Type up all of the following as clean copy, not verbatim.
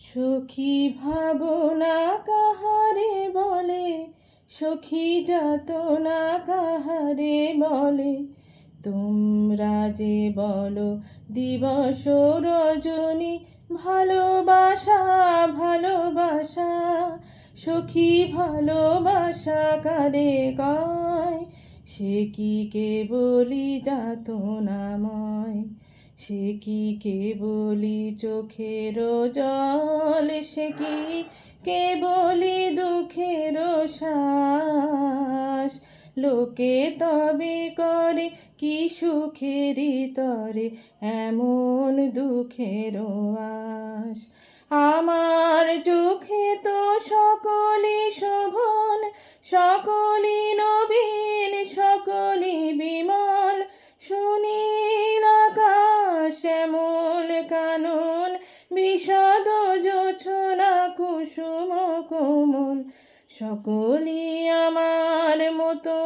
সখী ভাবনা কাহারে বলে, সখী যাতনা কাহারে বলে, তোমরা যে বলো দিবস রজনী ভালোবাসা ভালোবাসা। সখী ভালোবাসা কারে কয়, সে কি কেবলি যাতনাময়। সে কি কেবলি চোখের জল, সে কি কেবলি দুঃখের শ্বাস। লোকে তবে করে কি সুখেরই তরে এমন দুঃখের আশ। আমার চোখে তো সকলই শোভন, সকলই নবীন, সকলই বিমল। সুনীল আকাশ, শ্যামল কানন, বিশদ জোছনা কুসুম কোমল। সকলই আমার মতো,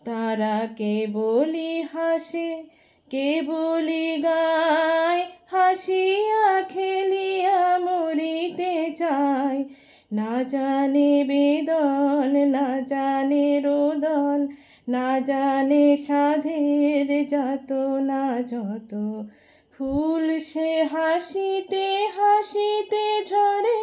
তারা কেবলি হাসে কেবলি গায়। হাসিয়া খেলিয়া মরিতে চায়, না জানে বেদন, না জানে রোদন, না জানে সাধের যাতনা যত। ফুল সে হাসিতে হাসিতে ঝরে,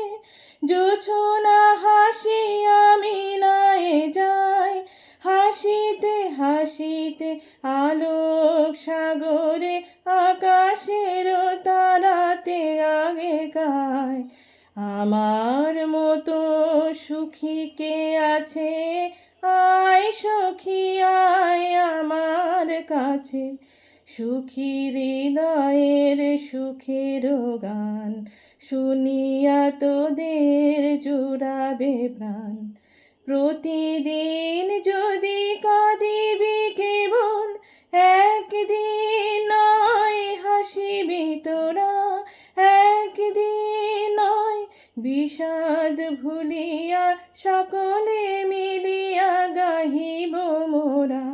জোছনা হাসিয়া মিলায়ে যায়। হাসিতে হাসিতে আলোক সাগরে, আকাশের তারাতে আগে গায়। আমার মতো সুখী কে আছে, আয় সখী আয় আমার কাছে। সুখী হৃদয়ের সুখের গান শুনিয়া তোদের জুড়াবে প্রাণ। প্রতিদিন যদি কাঁদিবি কেবল, একদিন নয় হাসিবি তোরা। একদিন নয় বিষাদ ভুলিয়া, সকলে মিলিয়া গাহিব মোরা।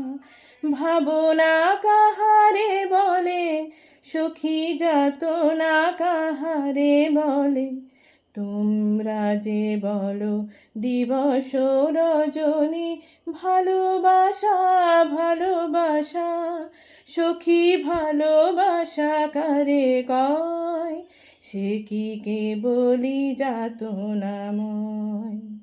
ভাবনা কাহারে বলে, সখী যাতনা কাহারে বলে, তোমরা যে বলো দিবস রজনী ভালোবাসা ভালোবাসা। সখী ভালোবাসা কারে কয়, সে কি কেবলি যাতনাময়।